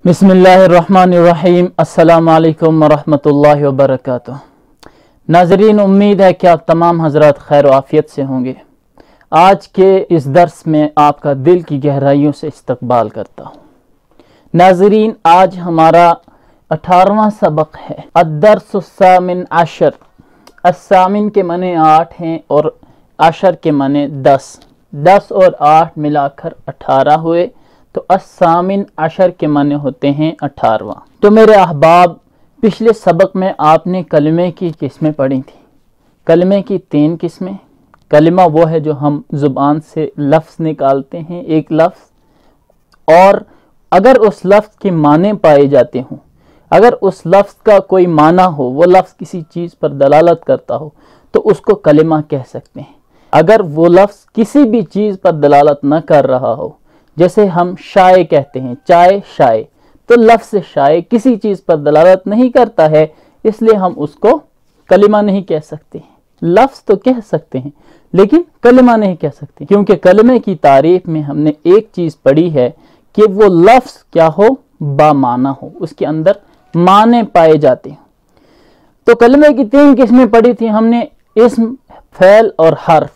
बिस्मिल्लाहिर्रहमानिर्रहीम। अस्सलाम वालेकुम वरहमतुल्लाहि वबरकातुह। नाज़रीन, उम्मीद है कि आप तमाम हजरात खैर आफियत से होंगे। आज के इस दर्स में आपका दिल की गहराइयों से इस्तकबाल करता हूँ। नाज़रीन, आज हमारा 18वां सबक है। अद्दर्सुस्सामिन अशर। अस्सामिन के माने 8 हैं और अशर के माने 10। 10 और 8 मिलाकर 18 हुए, तो अस्सामिन अशर के माने होते हैं 18वां। तो मेरे अहबाब, पिछले सबक में आपने कलमे की किस्में पढ़ी थी। कलमे की 3 किस्में। कलमा वो है जो हम ज़ुबान से लफ्ज़ निकालते हैं, एक लफ्ज़, और अगर उस लफ्ज़ के माने पाए जाते हों, अगर उस लफ्ज़ का कोई माना हो, वो लफ्ज़ किसी चीज़ पर दलालत करता हो, तो उसको कलमा कह सकते हैं। अगर वो लफ्ज़ किसी भी चीज़ पर दलालत न कर रहा हो, जैसे हम शाय कहते हैं, चाय शाय, तो लफ्ज़ शाय किसी चीज़ पर दलालत नहीं करता है, इसलिए हम उसको कलिमा नहीं कह सकते। लफ्ज़ तो कह सकते हैं लेकिन कलिमा नहीं कह सकते, क्योंकि कलमे की तारीफ में हमने एक चीज़ पढ़ी है कि वो लफ्ज़ क्या हो, बामाना हो, उसके अंदर माने पाए जाते हैं। तो कलमे की 3 किस्में पढ़ी थी हमने, इस्म, फ़ैल और हर्फ।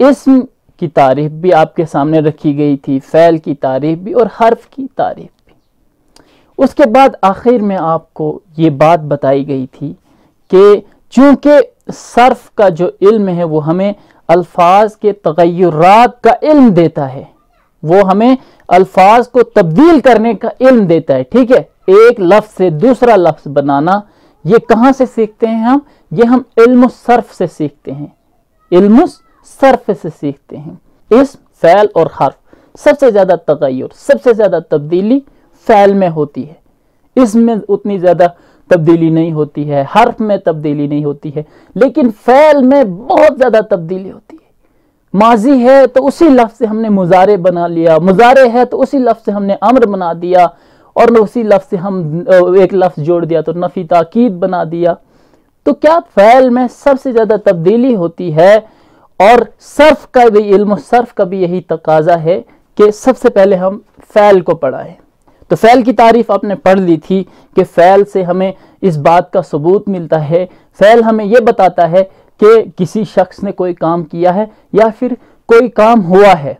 इस्म की तारीफ भी आपके सामने रखी गई थी, फ़ैल की तारीफ भी और हर्फ की तारीफ भी। उसके बाद आखिर में आपको ये बात बताई गई थी कि चूंकि सर्फ का जो इल्म है वो हमें अल्फाज के तगय्युरात का इल्म देता है, वो हमें अल्फाज को तब्दील करने का इल्म देता है। ठीक है, एक लफ्ज़ से दूसरा लफ्ज़ बनाना, ये कहाँ से सीखते हैं हम? ये हम इल्म सर्फ से सीखते हैं, इल्म सर्फ से सीखते हैं। इस फ़ैल और हर्फ सबसे ज़्यादा तगय्युर, सबसे ज़्यादा तब्दीली फ़ैल में होती है। इसमें उतनी ज़्यादा तब्दीली नहीं होती है, हर्फ में तब्दीली नहीं होती है, लेकिन फ़ैल में बहुत ज़्यादा तब्दीली होती है। माजी है तो उसी लफ्ज़ से हमने मुजारे बना लिया, मुजारे है तो उसी लफ्ज़ से हमने अम्र बना दिया, और उसी लफ्ज़ से हम एक लफ्ज़ जोड़ दिया तो नफ़ी ताकीद बना दिया। तो क्या फ़ैल में सबसे ज़्यादा तब्दीली होती है, और सर्फ का भी इल्म, सर्फ का भी यही तकाजा है कि सबसे पहले हम फ़ैल को पढ़ाएं। तो फ़ैल की तारीफ आपने पढ़ ली थी कि फ़ैल से हमें इस बात का सबूत मिलता है, फ़ैल हमें यह बताता है कि किसी शख्स ने कोई काम किया है या फिर कोई काम हुआ है,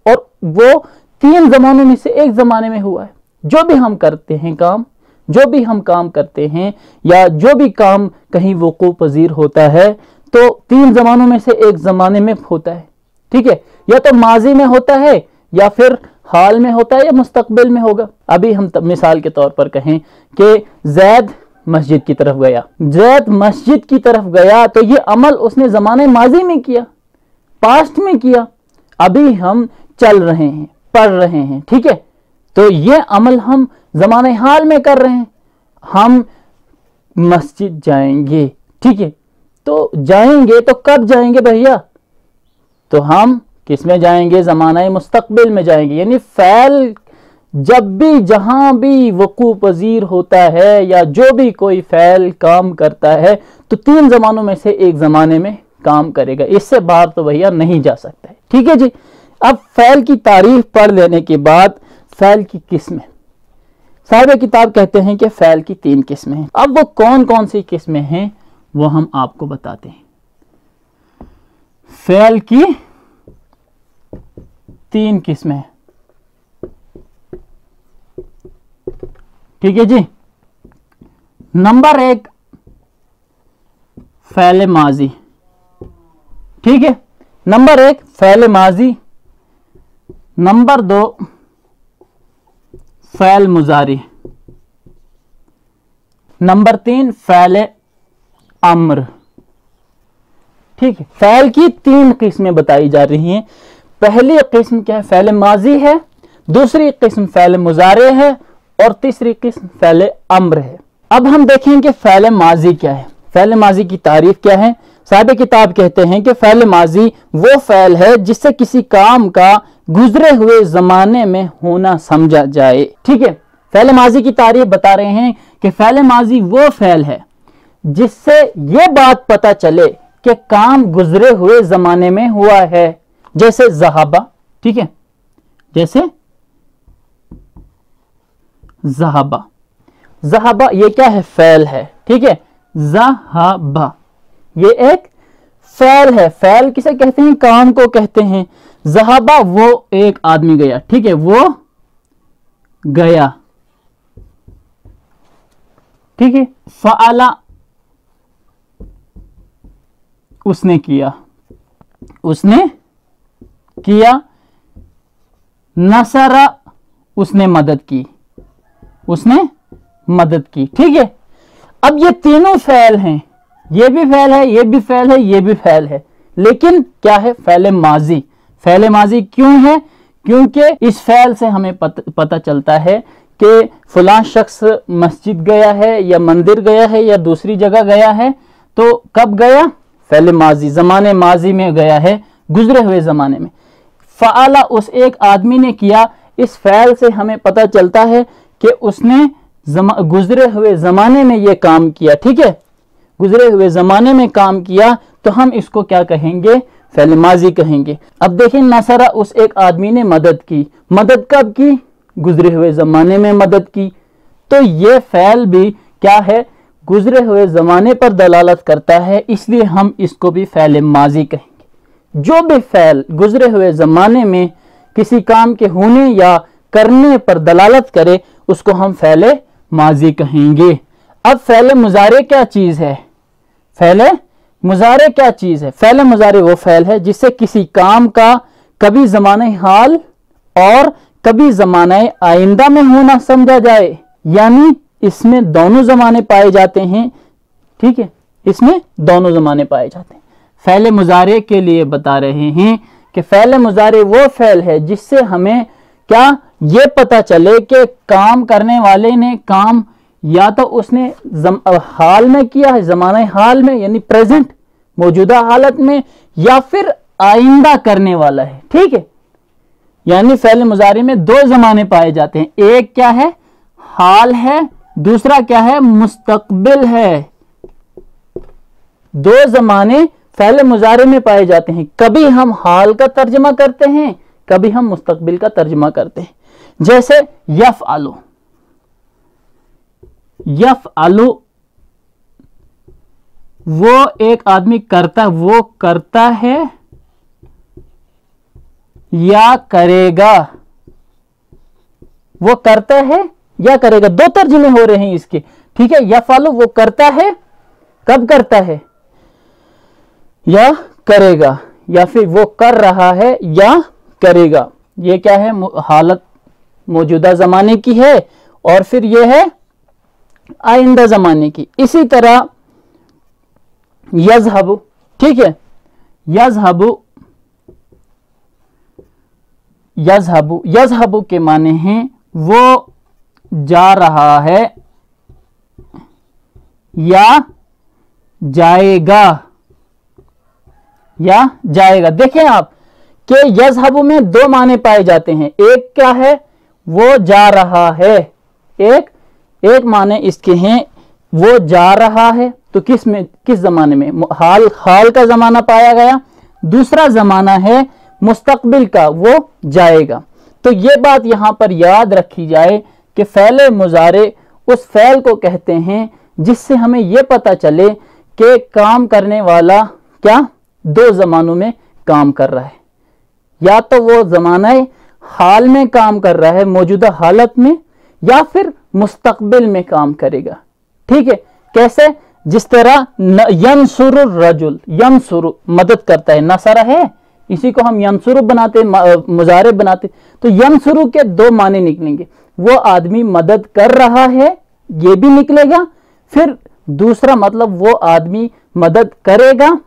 और वो 3 ज़मानों में से एक ज़माने में हुआ है। जो भी हम करते हैं काम, जो भी हम काम करते हैं, या जो भी काम कहीं वक़ू पज़ीर होता है, तो 3 ज़मानों में से एक ज़माने में होता है। ठीक है, या तो माजी में होता है, या फिर हाल में होता है, या मुस्तकबिल में होगा। अभी हम मिसाल के तौर पर कहें कि ज़ैद मस्जिद की तरफ गया, ज़ैद मस्जिद की तरफ गया, तो ये अमल उसने ज़माने माजी में किया, पास्ट में किया। अभी हम चल रहे हैं, पढ़ रहे हैं, ठीक है, तो ये अमल हम ज़माने हाल में कर रहे हैं। हम मस्जिद जाएंगे, ठीक है, तो जाएंगे तो कब जाएंगे भैया? तो हम किस में जाएंगे? ज़माना मुस्तकबिल में जाएंगे। यानी फ़ैल जब भी जहां भी वक़ू पज़ीर होता है, या जो भी कोई फ़ैल काम करता है, तो 3 ज़मानों में से एक ज़माने में काम करेगा, इससे बाहर तो भैया नहीं जा सकता है। ठीक है जी। अब फ़ैल की तारीफ पढ़ लेने के बाद फ़ैल की किस्में, साहिब किताब कहते हैं कि फ़ैल की 3 किस्में हैं। अब वो कौन कौन सी किस्में हैं वो हम आपको बताते हैं। फ़ैल की 3 किस्में हैं, ठीक है जी। नंबर 1 फ़ैल माजी, ठीक है, नंबर 1 फ़ैल माजी। नंबर 2 फ़ैल मुजारी। नंबर 3 फ़ैल अम्र। ठीक है, फ़ैल की 3 किस्में बताई जा रही हैं। पहली किस्म क्या है? फ़ैल माजी है, दूसरी किस्म फ़ैल मुजारे है, और तीसरी किस्म फ़ैल अम्र है। अब हम देखें कि फ़ैल माजी क्या है, फ़ैल माजी की तारीफ क्या है। साहिब किताब कहते हैं कि फ़ैल माजी वो फ़ैल है जिससे किसी काम का गुजरे हुए ज़माने में होना समझा जाए। ठीक है, फ़ैल माजी की तारीफ बता रहे हैं कि फ़ैल माजी वो फ़ैल है जिससे ये बात पता चले कि काम गुजरे हुए ज़माने में हुआ है। जैसे ज़हाबा, ठीक है, जैसे ज़हाबा। ज़हाबा ये क्या है? फ़ैल है, ठीक है। ज़हाबा ये एक फ़ैल है। फ़ैल किसे कहते हैं? काम को कहते हैं। ज़हाबा वो एक आदमी गया, ठीक है, वो गया, ठीक है। फ़अला उसने किया, उसने किया। नसरा उसने मदद की, उसने मदद की, ठीक है। अब ये तीनों फ़ैल हैं, ये भी फ़ैल है, ये भी फ़ैल है, ये भी फ़ैल है, लेकिन क्या है? फ़ैल माजी। फ़ैल माजी क्यों है? क्योंकि इस फ़ैल से हमें पता चलता है कि फलां शख्स मस्जिद गया है या मंदिर गया है या दूसरी जगह गया है। तो कब गया? फ़ैल माजी, ज़माने माजी में गया है, गुजरे हुए ज़माने में। फ़अला उस एक आदमी ने किया। इस फ़ैल से हमें पता चलता है कि उसने गुजरे हुए ज़माने में ये काम किया, ठीक है। गुजरे हुए ज़माने में काम किया तो हम इसको क्या कहेंगे? फ़ैल माजी कहेंगे। अब देखें, नसरा उस एक आदमी ने मदद की। मदद कब की? गुजरे हुए ज़माने में मदद की। तो ये फ़ैल भी क्या है? गुजरे हुए ज़माने पर दलालत करता है, इसलिए हम इसको भी फ़ैल माजी कहेंगे। जो भी फ़ैल गुजरे हुए ज़माने में किसी काम के होने या करने पर दलालत करे उसको हम फ़ैल माजी कहेंगे। अब फ़ैल मुज़ारे क्या चीज़ है? फ़ैल मुज़ारे क्या चीज़ है? फ़ैल मुज़ारे वो फ़ैल है जिससे किसी काम का कभी ज़माने हाल और कभी ज़माने आइंदा में होना समझा जाए, यानी इसमें दोनों ज़माने पाए जाते हैं, ठीक है, इसमें दोनों ज़माने पाए जाते हैं। फ़ैल मुज़ारे के लिए बता रहे हैं कि फ़ैल मुज़ारे वो फ़ैल है जिससे हमें क्या ये पता चले कि काम करने वाले ने काम या तो उसने हाल में किया है, ज़माने हाल में यानी प्रेजेंट मौजूदा हालत में, या फिर आइंदा करने वाला है, ठीक है। यानी फ़ैल मुज़ारे में दो ज़माने पाए जाते हैं, एक क्या है? हाल है, दूसरा क्या है? मुस्तकबिल है। दो ज़माने फ़ैल मुज़ारे में पाए जाते हैं। कभी हम हाल का तर्जमा करते हैं, कभी हम मुस्तकबिल का तर्जमा करते हैं। जैसे यफ़अलु, यफ़अलु वो एक आदमी करता, वो करता है या करेगा, वो करता है या करेगा, दो तर्जुमे हो रहे हैं इसके, ठीक है। यफ़अलु वो करता है, कब करता है? या करेगा, या फिर वो कर रहा है या करेगा। ये क्या है? हालत मौजूदा ज़माने की है और फिर ये है आइंदा ज़माने की। इसी तरह यज़हबु, ठीक है, यज़हबु, यज़हबु, यज़हबु के माने हैं वो जा रहा है या जाएगा, या जाएगा। देखें आप कि यज़हबु में दो माने पाए जाते हैं। एक क्या है? वो जा रहा है। एक माने इसके हैं वो जा रहा है, तो किस में, किस ज़माने में? हाल का ज़माना पाया गया। दूसरा ज़माना है मुस्तकबिल का, वो जाएगा। तो ये बात यहां पर याद रखी जाए कि फ़ैल मुज़ारे उस फ़ैल को कहते हैं जिससे हमें यह पता चले कि काम करने वाला क्या दो ज़मानों में काम कर रहा है। या तो वो ज़माना हाल में काम कर रहा है, मौजूदा हालत में, या फिर मुस्तकबिल में काम करेगा, ठीक है। कैसे? जिस तरह यंसुरु रजुल, यंसुरु मदद करता है, नसरा है, इसी को हम यंसुरु बनाते, मुज़ारे बनाते। तो यंसुरु के दो माने निकलेंगे, वो आदमी मदद कर रहा है, ये भी निकलेगा, फिर दूसरा मतलब वो आदमी मदद करेगा,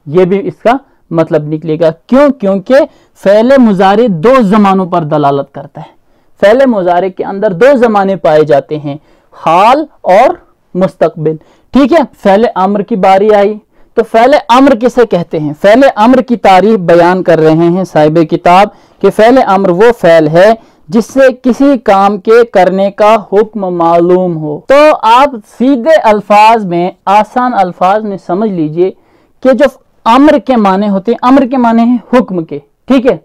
ये भी इसका मतलब निकलेगा। क्यों? क्योंकि फ़ैल मुज़ारे दो ज़मानों पर दलालत करता है। फ़ैल मुज़ारे के अंदर दो ज़माने पाए जाते हैं, हाल और मुस्तकबिल, ठीक है। फ़ैल अम्र की बारी आई, तो फ़ैल अम्र किसे कहते हैं? फ़ैल अम्र की तारीफ बयान कर रहे हैं साहिब किताब कि फ़ैल अम्र वो फ़ैल है जिससे किसी काम के करने का हुक्म मालूम हो। तो आप सीधे अल्फाज में, आसान अल्फाज में समझ लीजिए कि जो अम्र के माने होते हैं, अम्र के माने हैं हुक्म के, ठीक है,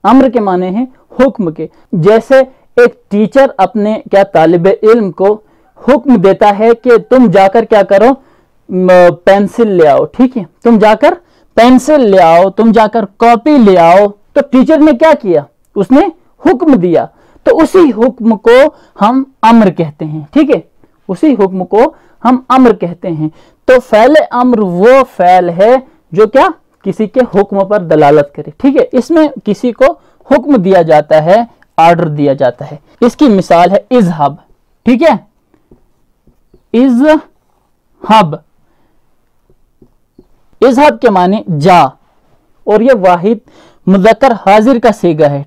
अम्र के माने हैं हुक्म के। जैसे ایک टीचर अपने क्या तालिब इल्म को हुक्म देता है कि तुम जाकर क्या करो, पेंसिल ले आओ, ठीक है, तुम जाकर पेंसिल ले आओ, तुम जाकर कॉपी ले आओ, तो टीचर ने क्या किया, उसने हुक्म दिया, तो उसी हुक्म को हम अम्र कहते हैं, ठीक है, उसी हुक्म को हम अम्र कहते हैं। तो फ़ैल अम्र वो फ़ैल है जो क्या किसी के हुक्म पर दलालत करे, ठीक है, इसमें किसी को हुक्म दिया जाता है, ऑर्डर दिया जाता है। इसकी मिसाल है इज़हब, ठीक है, इज़हब, इज़हब के माने जा, और ये वाहिद मुज़क्कर हाजिर का सीगा है।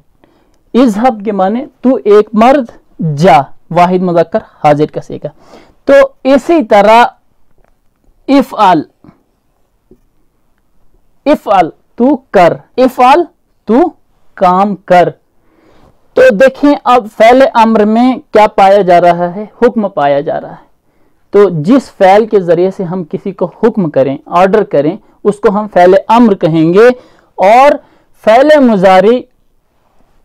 इज़हब के माने तू एक मर्द जा, वाहिद मुज़क्कर हाजिर का सीगा। तो इसी तरह इफ़अल, इफ़अल तू कर, इफ़अल तू काम कर। तो देखें अब फ़ैल अम्र में क्या पाया जा रहा है, हुक्म पाया जा रहा है। तो जिस फ़ैल के ज़रिए से हम किसी को हुक्म करें, ऑर्डर करें, उसको हम फ़ैल अम्र कहेंगे। और फ़ैल मुज़ारी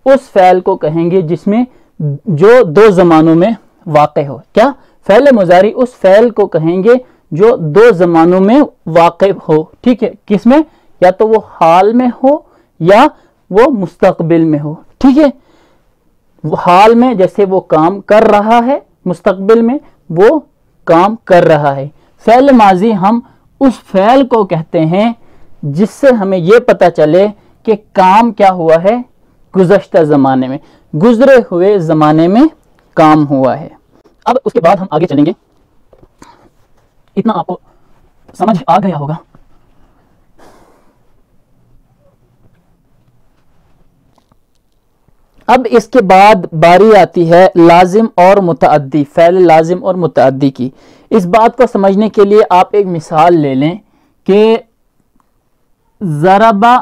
उस फ़ैल को कहेंगे जिसमें जो दो ज़मानों में वाक़ हो। क्या, फ़ैल मुज़ारी उस फ़ैल को कहेंगे जो दो ज़मानों में वाक़ हो, ठीक है, किसमें, या तो वो हाल में हो या वो मुस्तक़बिल में हो, ठीक है। हाल में जैसे वो काम कर रहा है, मुस्तक़बिल में वो काम कर रहा है। फ़ैल माजी हम उस फ़ैल को कहते हैं जिससे हमें ये पता चले कि काम क्या हुआ है, गुज़श्ता ज़माने में, गुज़रे हुए ज़माने में काम हुआ है। अब उसके बाद हम आगे चलेंगे, इतना आपको समझ आ गया होगा। अब इसके बाद बारी आती है लाजिम और मुतअद्दी, फ़ैल लाजिम और मुतअद्दी की। इस बात को समझने के लिए आप एक मिसाल ले लें कि ज़रबा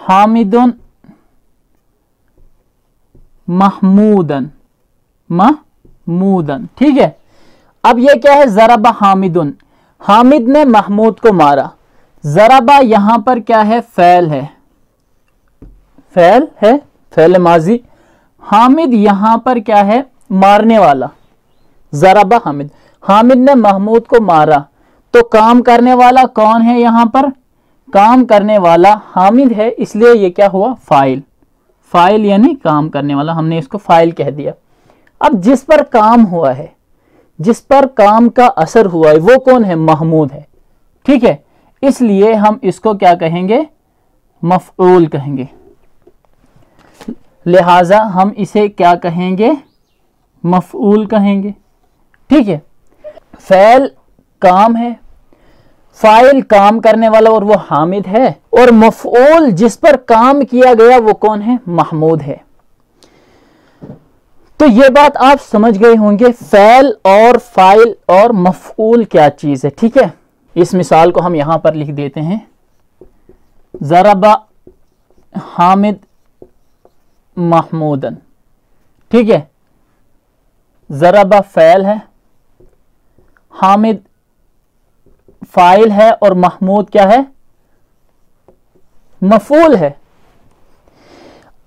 हामिदुन महमूदन, महमूदन, ठीक है। अब ये क्या है, ज़रबा हामिदुन, हामिद ने महमूद को मारा। ज़रबा यहां पर क्या है, फ़ैल है, फ़ैल है, फ़ैल माजी। हामिद यहां पर क्या है, मारने वाला। ज़रबा हामिद, हामिद ने महमूद को मारा, तो काम करने वाला कौन है, यहां पर काम करने वाला हामिद है, इसलिए ये क्या हुआ, फ़ाइल। फ़ाइल यानी काम करने वाला, हमने इसको फ़ाइल कह दिया। अब जिस पर काम हुआ है, जिस पर काम का असर हुआ है, वो कौन है, महमूद है, ठीक है, इसलिए हम इसको क्या कहेंगे, मफ़ऊल कहेंगे। लिहाजा हम इसे क्या कहेंगे, मफ़ऊल कहेंगे, ठीक है। फ़ैल काम है, फ़ाइल काम करने वाला और वो हामिद है, और मफ़ऊल जिस पर काम किया गया वो कौन है, महमूद है। तो ये बात आप समझ गए होंगे, फ़ैल और फ़ाइल और मफ़ऊल क्या चीज़ है, ठीक है। इस मिसाल को हम यहां पर लिख देते हैं, ज़रबा हामिद महमूदन, ठीक है। ज़रबा फ़ैल है, हामिद फ़ाइल है, और महमूद क्या है, मफ़ऊल है।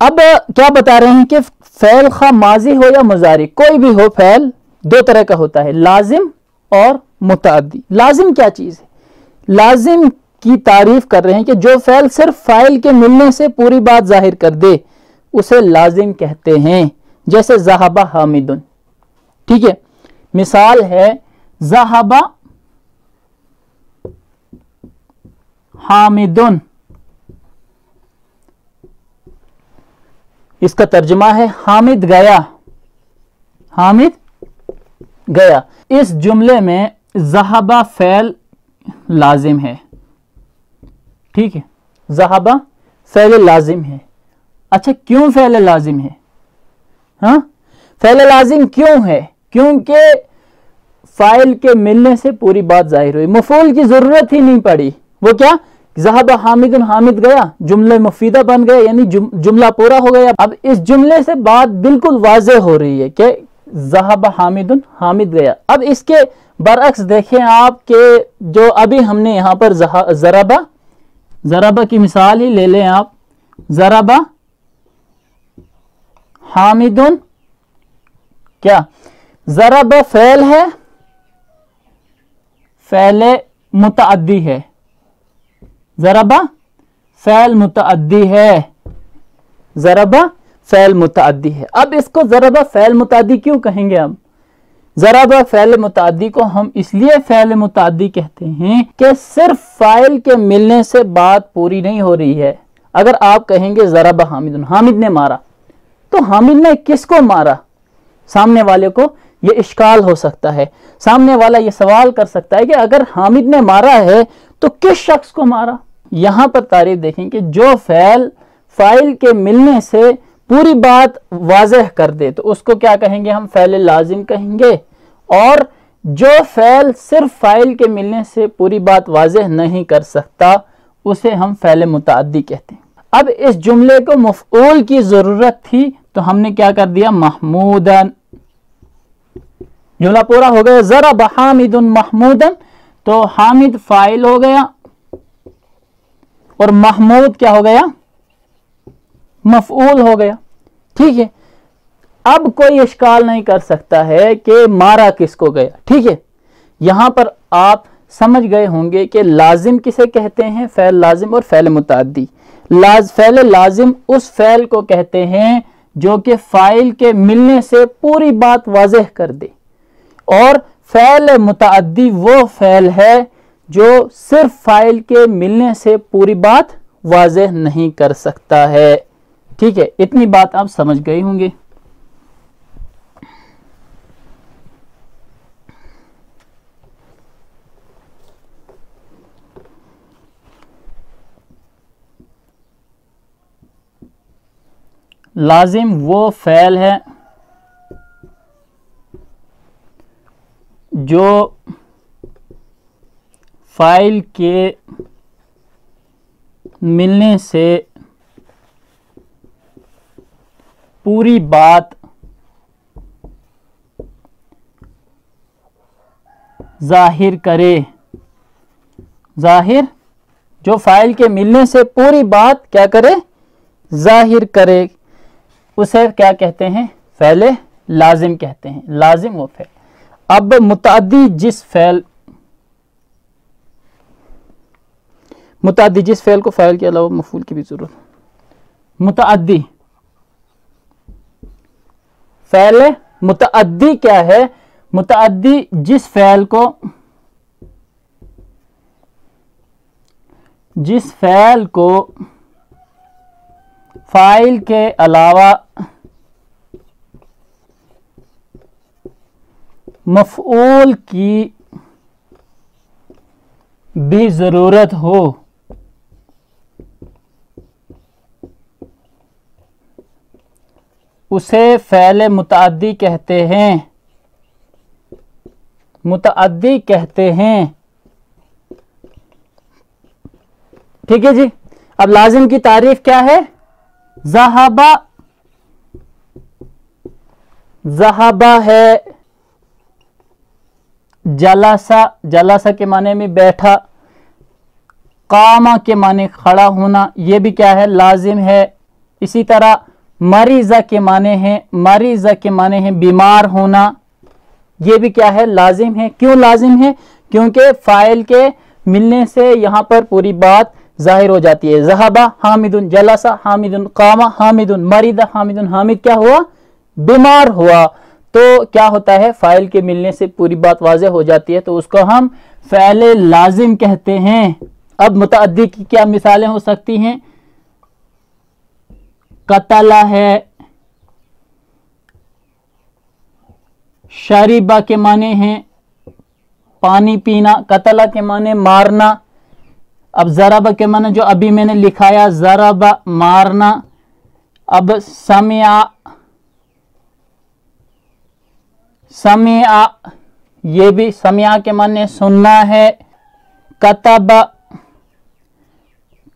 अब क्या बता रहे हैं कि फ़ैल खा माजी हो या मुज़ारी, कोई भी हो, फ़ैल दो तरह का होता है, लाजिम और मुतअद्दी। लाजिम क्या चीज़ है, लाजिम की तारीफ कर रहे हैं कि जो फ़ैल सिर्फ फ़ाइल के मिलने से पूरी बात जाहिर कर दे, उसे लाजिम कहते हैं। जैसे ज़हबा हामिदुन, ठीक है, मिसाल है ज़हबा हामिदुन, इसका तर्जुमा है हामिद गया, हामिद गया। इस जुमले में ज़हबा फ़ैल लाजिम है, ठीक है, ज़हबा फ़ैल लाजिम है। अच्छा, क्यों फ़ैल लाजिम है, हाँ, फ़ैल लाजिम क्यों है, क्योंकि फ़ाइल के मिलने से पूरी बात जाहिर हुई, मफ़ऊल की ज़रूरत ही नहीं पड़ी। वो क्या, ज़हबा हामिदुन, हामिद गया, जुमला मुफीदा बन गया, यानी जुमला पूरा हो गया। अब इस जुमले से बात बिल्कुल वाज़ेह हो रही है कि ज़हबा हामिदुन, हामिद गया। अब इसके बरअक्स देखें आप कि जो अभी हमने यहाँ पर ज़रबा की मिसाल ही ले लें आप, ज़रबा हामिदुन क्या ज़रब फ़ेल है, फ़ेल मुतअद्दी है, ज़रबा फ़ेल मुतअद्दी है, ज़रबा फ़ेल मुतअद्दी है। अब इसको ज़रबा फ़ेल मुतअद्दी क्यों कहेंगे? हम ज़रबा फ़ेल मुतअद्दी को हम इसलिए फ़ेल मुतअद्दी कहते हैं कि सिर्फ फ़ाइल के मिलने से बात पूरी नहीं हो रही है। अगर आप कहेंगे ज़रबा हामिदुन, हामिद ने मारा, तो हामिद ने किसको मारा? सामने वाले को ये इश्काल हो सकता है, सामने वाला ये सवाल कर सकता है कि अगर हामिद ने मारा है तो किस शख्स को मारा? यहां पर तारीफ देखें कि जो फ़ेल फ़ाइल के मिलने से पूरी बात वाज़ेह कर दे तो उसको क्या कहेंगे? हम फ़ेल लाजिम कहेंगे। और जो फ़ेल सिर्फ फ़ाइल के मिलने से पूरी बात वाज़ेह नहीं कर सकता उसे हम फ़ेल मुतअद्दी कहते हैं। अब इस जुमले को मफ़ऊल की ज़रूरत थी तो हमने क्या कर दिया? महमूदन। जुमला पूरा हो गया, ज़रब हामिदुन महमूदन, तो हामिद फ़ाइल हो गया और महमूद क्या हो गया? मफ़ऊल हो गया। ठीक है, अब कोई इश्काल नहीं कर सकता है कि मारा किसको गया। ठीक है, यहां पर आप समझ गए होंगे कि लाजिम किसे कहते हैं? फ़ेल लाजिम और फ़ेल मुतअद्दी। फ़ेल लाजिम उस फ़ेल को कहते हैं जो कि फ़ाइल के मिलने से पूरी बात वाज़ेह कर दे, और फ़ेल मुतअद्दी वो फ़ेल है जो सिर्फ फ़ाइल के मिलने से पूरी बात वाज़ेह नहीं कर सकता है। ठीक है, इतनी बात आप समझ गए होंगे। लाजिम वो फ़ेल है जो फ़ाइल के मिलने से पूरी बात ज़ाहिर करे। ज़ाहिर, जो फ़ाइल के मिलने से पूरी बात क्या करे? ज़ाहिर करे, उसे क्या कहते हैं? फ़ेल लाजिम कहते हैं। लाजिम वो फ़ेल। अब मुतअद्दी जिस फ़ेल को फ़ाइल के अलावा मफ़ऊल की भी ज़रूरत, मुतअद्दी फ़ेल मुतअद्दी क्या है? मुतअद्दी जिस फ़ेल को फ़ाइल के अलावा मफ़ऊल की भी ज़रूरत हो, उसे फ़ेल मुतअद्दी कहते हैं। मुतअद्दी कहते हैं। ठीक है जी। अब लाजिम की तारीफ क्या है? ज़हाबा, ज़हाबा है, जलासा, जलासा के माने में बैठा, कामा के माने खड़ा होना, ये भी क्या है? लाजिम है। इसी तरह मरीज़ा के माने हैं, मरीज़ा के माने हैं बीमार होना, ये भी क्या है? लाजिम है। क्यों लाजिम है? क्योंकि फ़ाइल के मिलने से यहां पर पूरी बात ज़ाहिर हो जाती है। ज़हबा हामिदुन, जलसा हामिदुन, कामा हामिदुन, मरीदा हामिदुन। हामिद क्या हुआ? बीमार हुआ। तो क्या होता है? फ़ाइल के मिलने से पूरी बात वाज़ेह हो जाती है, तो उसको हम फ़ेल लाजिम कहते हैं। अब मुतअद्दी की क्या मिसालें हो सकती हैं? कतला है, शरीबा के माने हैं पानी पीना, कतला के माने मारना। अब ज़रबा के माने जो अभी मैंने लिखाया, ज़रबा मारना। अब समिया, समिया, ये भी समिया के माने सुनना है। कतबा,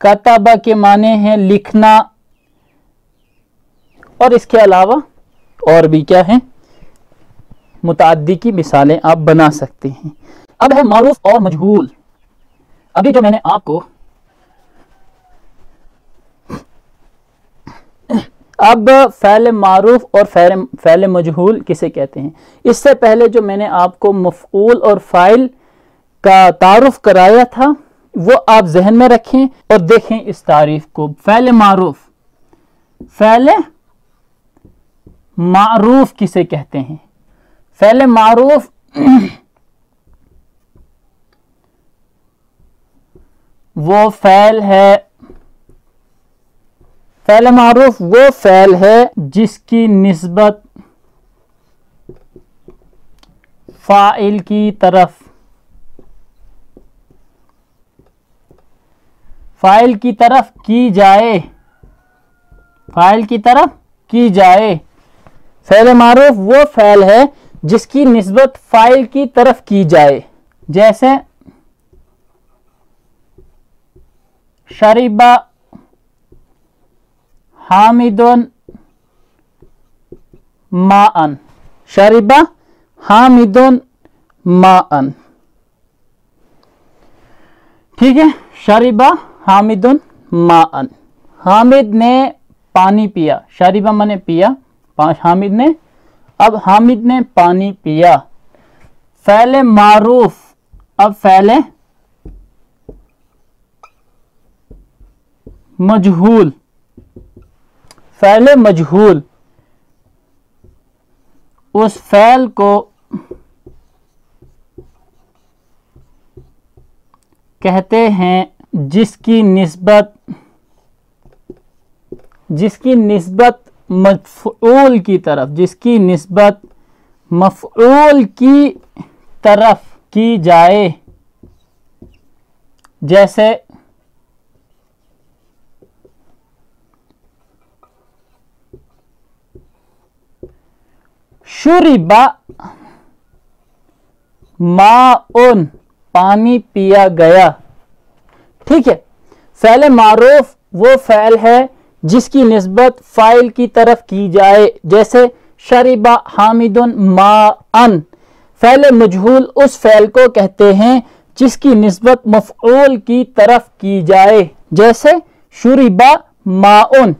कतबा के माने हैं लिखना। और इसके अलावा और भी क्या है? मुतअद्दी की मिसालें आप बना सकते हैं। अब है मारूफ और मजहूल। अभी जो मैंने आपको اب फ़ैल मारूफ और फ़ैल मजहूल किसे कहते हैं? इससे पहले जो मैंने आपको मफ़ऊल और फ़ाइल का तारुफ कराया था वो आप जहन में रखें और देखें इस तारीफ को। फ़ैल मारूफ किसे कहते हैं? फ़ैल मारूफ वो फ़ैल है, फ़ैल मारूफ वो फ़ैल है जिसकी निस्बत फ़ाइल की तरफ की जाए, फ़ाइल की तरफ की जाए। फ़ैल मारूफ वो फ़ैल है जिसकी निस्बत फ़ाइल की तरफ की जाए। जैसे शरीबा हामिदुन माअन, शरीबा हामिदुन माअन, ठीक है। शरीबा हामिदुन माअन, हामिद ने पानी पिया, शरीबा माने पिया, हामिद ने, अब हामिद ने पानी पिया। फ़ैल मारूफ, अब फ़ैल मजहूल, फ़ैल मजहूल उस फ़ैल को कहते हैं जिसकी निस्बत मफ़ऊल की तरफ, जिसकी निस्बत मफ़ऊल की तरफ की जाए। जैसे शुरिबा माउन, पानी पिया गया, ठीक है। फ़ैल मारूफ वो फ़ैल है जिसकी निस्बत फ़ाइल की तरफ की जाए। जैसे शरीबा हामिदुन माअन। फ़ैल मजहूल उस फ़ैल को कहते हैं जिसकी निस्बत मफ़ऊल की तरफ की जाए। जैसे शुरिबा माउन।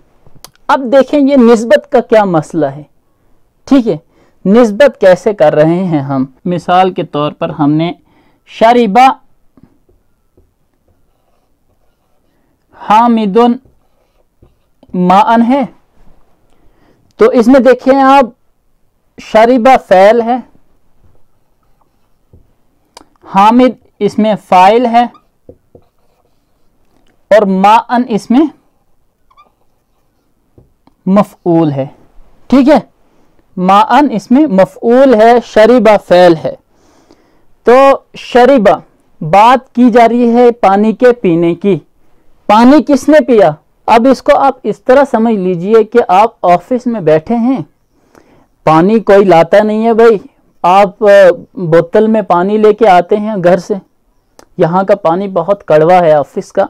अब देखें ये निस्बत का क्या मसला है, ठीक है। निस्बत कैसे कर रहे हैं हम? मिसाल के तौर पर हमने शरीबा हामिदुन माअन है, तो इसमें देखें आप, शरीबा फ़ैल है, हामिद इसमें फ़ाइल है और माअन इसमें मफ़ऊल है, ठीक है। माअन इसमें मफ़ऊल है, शरीबा फ़ैल है। तो शरीबा, बात की जा रही है पानी के पीने की। पानी किसने पिया? अब इसको आप इस तरह समझ लीजिए कि आप ऑफिस में बैठे हैं, पानी कोई लाता नहीं है भाई, आप बोतल में पानी लेके आते हैं घर से, यहाँ का पानी बहुत कड़वा है ऑफिस का।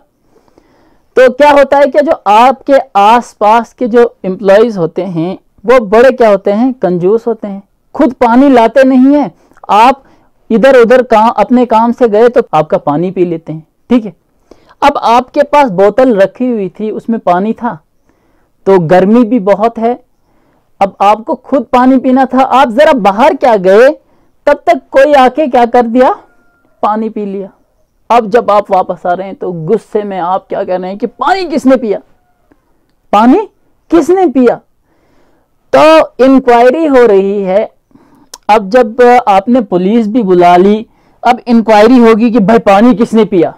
तो क्या होता है कि जो आपके आसपास के जो एम्प्लॉयज़ होते हैं वो बड़े क्या होते हैं, कंजूस होते हैं, खुद पानी लाते नहीं है। आप इधर उधर अपने काम से गए तो आपका पानी पी लेते हैं, ठीक है। अब आपके पास बोतल रखी हुई थी, उसमें पानी था, तो गर्मी भी बहुत है, अब आपको खुद पानी पीना था, आप जरा बाहर क्या गए, तब तक कोई आके क्या कर दिया, पानी पी लिया। अब जब आप वापस आ रहे हैं तो गुस्से में आप क्या कह रहे हैं कि पानी किसने पिया, पानी किसने पिया। तो इंक्वायरी हो रही है। अब जब आपने पुलिस भी बुला ली, अब इंक्वायरी होगी कि भाई पानी किसने पिया।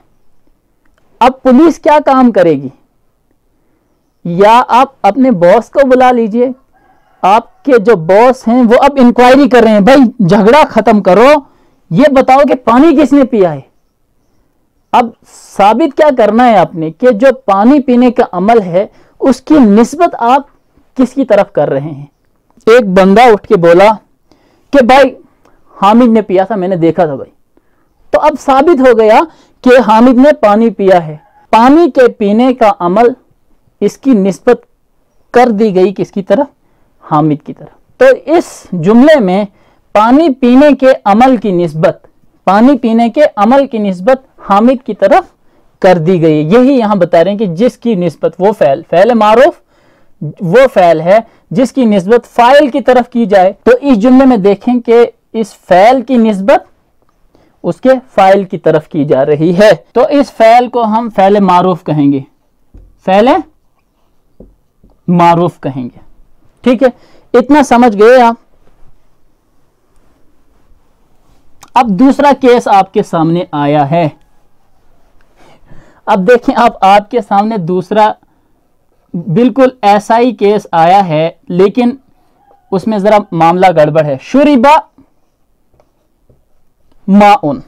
अब पुलिस क्या काम करेगी, या आप अपने बॉस को बुला लीजिए, आपके जो बॉस हैं वो अब इंक्वायरी कर रहे हैं, भाई झगड़ा खत्म करो, ये बताओ कि पानी किसने पिया है। अब साबित क्या करना है आपने कि जो पानी पीने का अमल है उसकी निस्बत आप किसकी तरफ कर रहे हैं। एक बंदा उठ के बोला कि भाई हामिद ने पिया था, मैंने देखा था भाई, तो अब साबित हो गया कि हामिद ने पानी पिया है। पानी के पीने का अमल, इसकी निस्बत कर दी गई किसकी तरफ, हामिद की तरफ। तो इस जुमले में पानी पीने के अमल की निस्बत, पानी पीने के अमल की निस्बत हामिद की तरफ कर दी गई। यही यहां बता रहे हैं कि जिसकी निस्बत, वो फ़ैल मारूफ وہ فعل ہے جس کی نسبت فاعل کی طرف کی جائے، تو اس جملے میں دیکھیں کہ اس فعل کی نسبت اس کے فاعل کی طرف کی جا رہی ہے، تو اس فعل کو ہم فعل معروف کہیں گے، فعل معروف کہیں گے۔ ٹھیک ہے، اتنا سمجھ گئے آپ؟ اب دوسرا کیس آپ کے سامنے آیا ہے۔ اب دیکھیں آپ کے سامنے دوسرا بالکل ایسا ہی کیس آیا ہے، لیکن اس میں ذرا معاملہ گڑبڑ ہے۔ شربا ماؤن،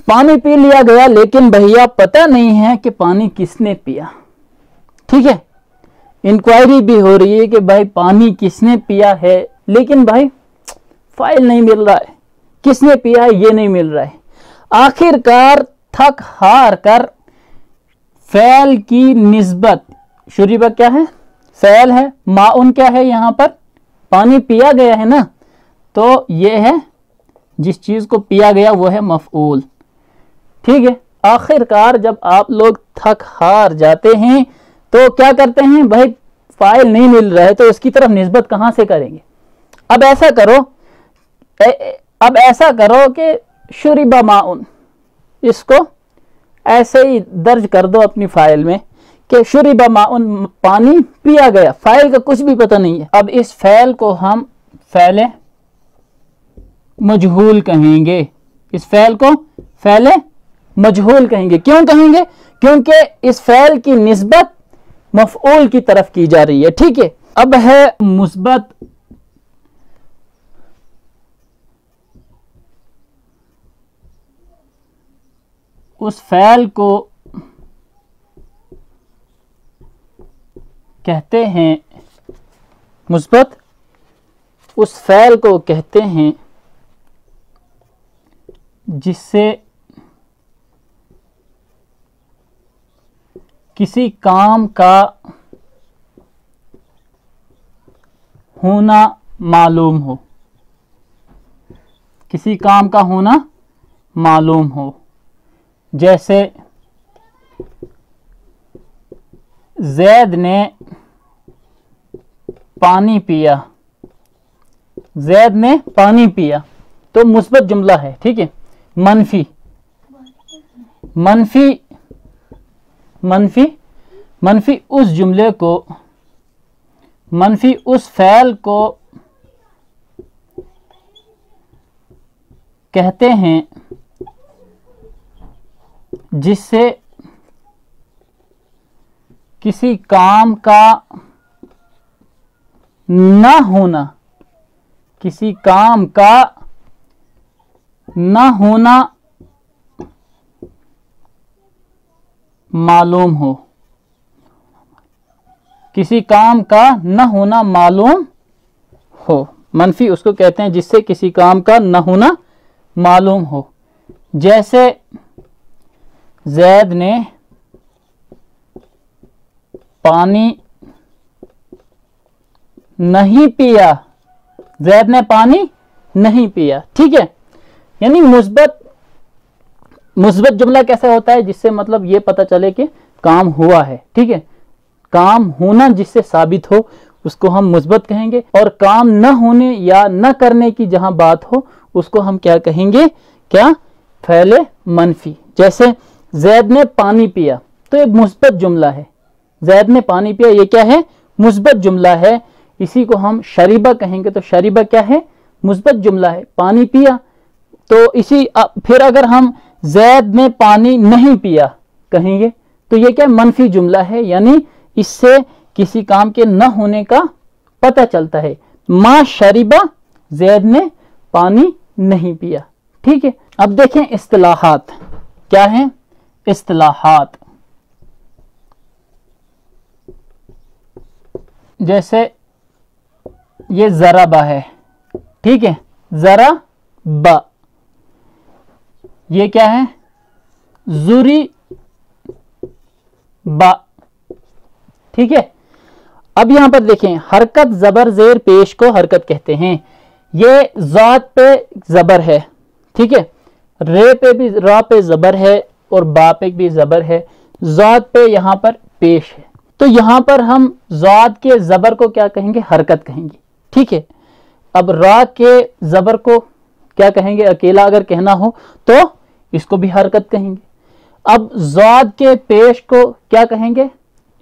پانی پی لیا گیا لیکن بھیا پتہ نہیں ہے کہ پانی کس نے پیا۔ ٹھیک ہے، انکوائری بھی ہو رہی ہے کہ بھائی پانی کس نے پیا ہے، لیکن بھائی فائل نہیں مل رہا ہے، کس نے پیا ہے یہ نہیں مل رہا ہے۔ آخر کار تھک ہار کر فعل کی نسبت، شریبہ کیا ہے؟ فعل ہے، ماؤن کیا ہے؟ یہاں پر پانی پیا گیا ہے نا، تو یہ ہے جس چیز کو پیا گیا وہ ہے مفعول۔ ٹھیک ہے، آخر کار جب آپ لوگ تھک ہار جاتے ہیں تو کیا کرتے ہیں؟ بھائی فاعل نہیں مل رہا ہے تو اس کی طرف نسبت کہاں سے کریں گے؟ اب ایسا کرو کہ شربا ماؤن، اس کو ایسے ہی درج کر دو اپنی فائل میں کہ شربا ماؤن، پانی پیا گیا، فائل کا کچھ بھی پتہ نہیں ہے۔ اب اس فعل کو ہم فعل مجہول کہیں گے، اس فعل کو فعل مجہول کہیں گے۔ کیوں کہیں گے؟ کیونکہ اس فعل کی نسبت مفعول کی طرف کی جا رہی ہے۔ ٹھیک ہے، اب ہے مثبت اس فعل کو کہتے ہیں، مثبت اس فعل کو کہتے ہیں جس سے کسی کام کا ہونا معلوم ہو، کسی کام کا ہونا معلوم ہو۔ جیسے زید نے پانی پیا، زید نے پانی پیا تو مثبت جملہ ہے۔ ٹھیک ہے، منفی منفی منفی منفی اس جملے کو، منفی اس فعل کو کہتے ہیں جس سے کسی کام کا نہ ہونا، کسی کام کا نہ ہونا معلوم ہو، کسی کام کا نہ ہونا معلوم ہو۔ منفی اس کو کہتے ہیں جس سے کسی کام کا نہ ہونا معلوم ہو۔ جیسے زید نے پانی نہیں پیا، زید نے پانی نہیں پیا۔ ٹھیک ہے، یعنی مثبت جملہ کیسا ہوتا ہے؟ جس سے مطلب یہ پتہ چلے کہ کام ہوا ہے۔ ٹھیک ہے، کام ہونا جس سے ثابت ہو اس کو ہم مثبت کہیں گے، اور کام نہ ہونے یا نہ کرنے کی جہاں بات ہو اس کو ہم کیا کہیں گے؟ کیا؟ فعل منفی۔ جیسے زید نے پانی پیا تو یہ مثبت جملہ ہے، زید نے پانی پیا یہ کیا ہے؟ مثبت جملہ ہے۔ اسی کو ہم شریبہ کہیں گے تو شریبہ کیا ہے؟ مثبت جملہ ہے، پانی پیا۔ تو پھر اگر ہم زید نے پانی نہیں پیا کہیں گے تو یہ کیا منفی جملہ ہے، یعنی اس سے کسی کام کے نہ ہونے کا پتہ چلتا ہے۔ ما شریبہ، زید نے پانی نہیں پیا۔ ٹھیک ہے، اب دیکھیں اصطلاحات کیا ہیں۔ اصطلاحات جیسے یہ ضربہ ہے، ٹھیک ہے، ضربہ، یہ کیا ہے؟ ضریبہ، ٹھیک ہے۔ اب یہاں پر دیکھیں، حرکت زبر زیر پیش کو حرکت کہتے ہیں۔ یہ ذات پہ زبر ہے، ٹھیک ہے، رے پہ بھی، را پہ زبر ہے اور با پہ بھی زبر ہے، ذات پہ یہاں پر پیش ہے۔ तो यहां पर हम ज़ाद के ज़बर को क्या कहेंगे, हरकत कहेंगे। ठीक है, अब रा के ज़बर को क्या कहेंगे, अकेला अगर कहना हो तो इसको भी हरकत कहेंगे। अब ज़ाद के पेश को क्या कहेंगे,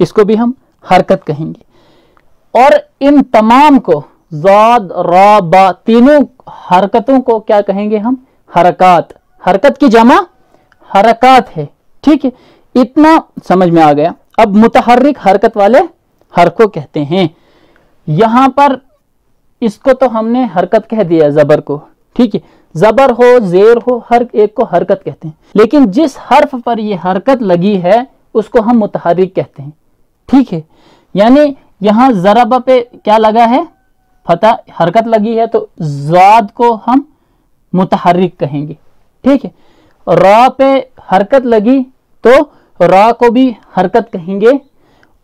इसको भी हम हरकत कहेंगे। और इन तमाम को ज़ाद रा बा तीनों हरकतों को क्या कहेंगे हम, हरकात। हरकत की जमा हरकात है। ठीक है, इतना समझ में आ गया। अब मुतहर्रिक हरकत वाले हर्फ को कहते हैं। यहां पर इसको तो हमने हरकत कह दिया, ज़बर को। ठीक है, ज़बर हो ज़ेर हो हर एक को हरकत कहते हैं, लेकिन जिस हर्फ पर ये हरकत लगी है उसको हम मुतहर्रिक कहते हैं। ठीक है, यानी यहां ज़रबा पे क्या लगा है, फतह, हरकत लगी है, तो ज़ाद को हम मुतहर्रिक कहेंगे। ठीक है, रा पे हरकत लगी तो रा को भी हरकत कहेंगे।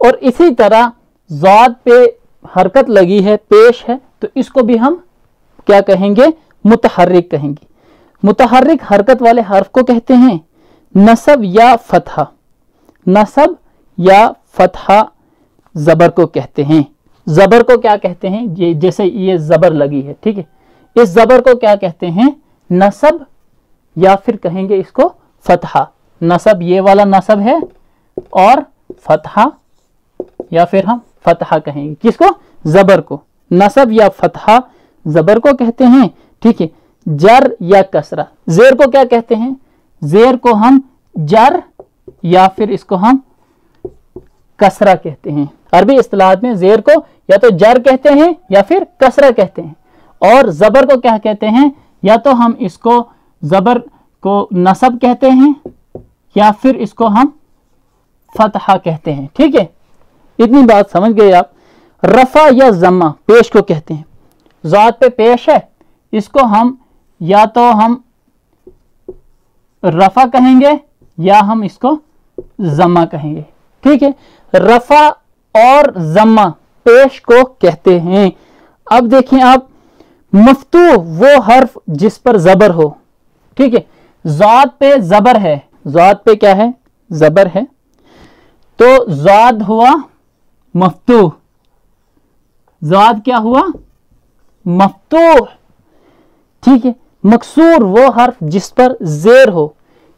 और इसी तरह ज़ाद पे हरकत लगी है, पेश है, तो इसको भी हम क्या कहेंगे, मुतहर्रिक कहेंगे। मुतहर्रिक हरकत वाले हर्फ को कहते हैं नसब या फतहा। नसब या फतहा ज़बर को कहते हैं। ज़बर को क्या कहते हैं, जैसे ये ज़बर लगी है, ठीक है, इस ज़बर को क्या कहते हैं, नसब, या फिर कहेंगे इसको फतहा। नसब ये वाला नसब है, और फतहा या फिर हम फतहा कहेंगे। किसको, ज़बर को। नसब या फतहा ज़बर को कहते हैं। ठीक है, जर या कसरा, ज़ेर को क्या कहते हैं, ज़ेर को हम जर या फिर इसको हम कसरा कहते हैं। अरबी इस्तिलाहात में ज़ेर को या तो जर कहते हैं या फिर कसरा कहते हैं। और ज़बर को क्या कहते हैं, या तो हम इसको ज़बर को नसब कहते हैं या फिर इसको हम फतहा कहते हैं। ठीक है, इतनी बात समझ गए आप। रफ़ा या ज़म्मा पेश को कहते हैं। ज़ाद पे पेश है, इसको हम या तो हम रफ़ा कहेंगे या हम इसको ज़म्मा कहेंगे। ठीक है, रफ़ा और ज़म्मा पेश को कहते हैं। अब देखिए आप, मफ्तूह वो हर्फ जिस पर ज़बर हो। ठीक है, ज़ाद पे ज़बर है, ज़ाद पे क्या है, ज़बर है, तो ज़ाद हुआ मफ्तूह। ज़ाद क्या हुआ, मफ्तूह। ठीक है, मकसूर वो हर्फ जिस पर ज़ेर हो।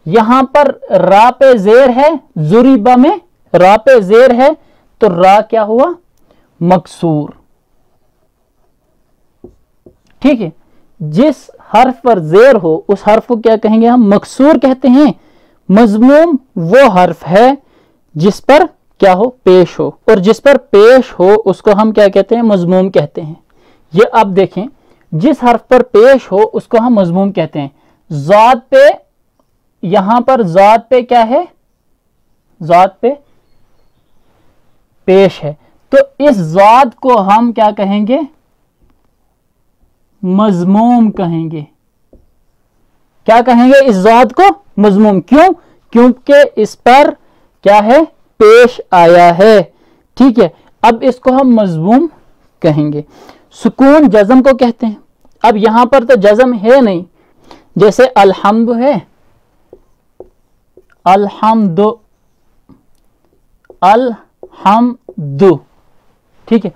यहां पर रा पे ज़ेर है, ज़ुरिबा में रा पे ज़ेर है, तो रा क्या हुआ, मकसूर। ठीक है, जिस हर्फ पर ज़ेर हो उस हर्फ को क्या कहेंगे हम, मकसूर कहते हैं। मज़मूम वो हर्फ है जिस पर क्या हो, पेश हो, और जिस पर पेश हो उसको हम क्या कहते हैं, मज़मूम कहते हैं। ये अब देखें, जिस हर्फ पर पेश हो उसको हम मज़मूम कहते हैं। ज़ाद पे, यहां पर ज़ाद पे क्या है, ज़ाद पे पेश है, तो इस ज़ाद को हम क्या कहेंगे, मज़मूम कहेंगे। क्या कहेंगे, इस ज़ाद को मज़मूम। क्यों, क्योंकि इस पर क्या है, पेश आया है। ठीक है, अब इसको हम मज़मूम कहेंगे। सुकून जज़म को कहते हैं। अब यहां पर तो जज़म है नहीं, जैसे अलहम्द है, अलहम्दु, अलहम्दु। ठीक है,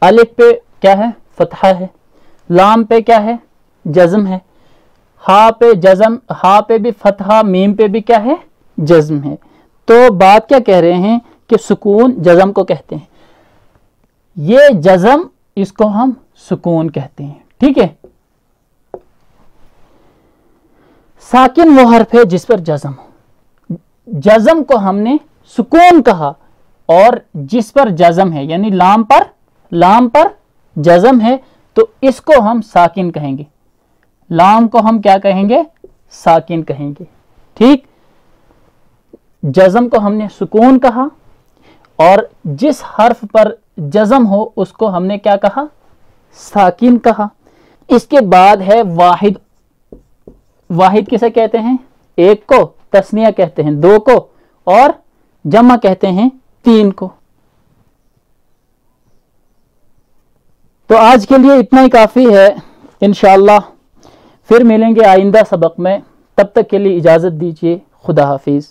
अलिफ पे क्या है, फतहा है, लाम पे क्या है, जज़म है, हा पे जज़म, हा पे भी फतहा, मीम पे भी क्या है, जज़म है। तो बात क्या कह रहे हैं कि सुकून जज़म को कहते हैं। ये जज़म, इसको हम सुकून कहते हैं। ठीक है, साकिन वो हर्फ है जिस पर जज़म हो। जज़म को हमने सुकून कहा, और जिस पर जज़म है, यानी लाम पर जज़म है, तो इसको हम साकिन कहेंगे। लाम को हम क्या कहेंगे, साकिन कहेंगे। ठीक, जज़म को हमने सुकून कहा, और जिस हर्फ पर जज़म हो उसको हमने क्या कहा, साकिन कहा। इसके बाद है वाहिद। वाहिद किसे कहते हैं, एक को, तस्निया कहते हैं दो को, और जमा कहते हैं तीन को। तो आज के लिए इतना ही काफ़ी है। इंशाअल्लाह फिर मिलेंगे आइंदा सबक में। तब तक के लिए इजाज़त दीजिए। खुदा हाफिज़।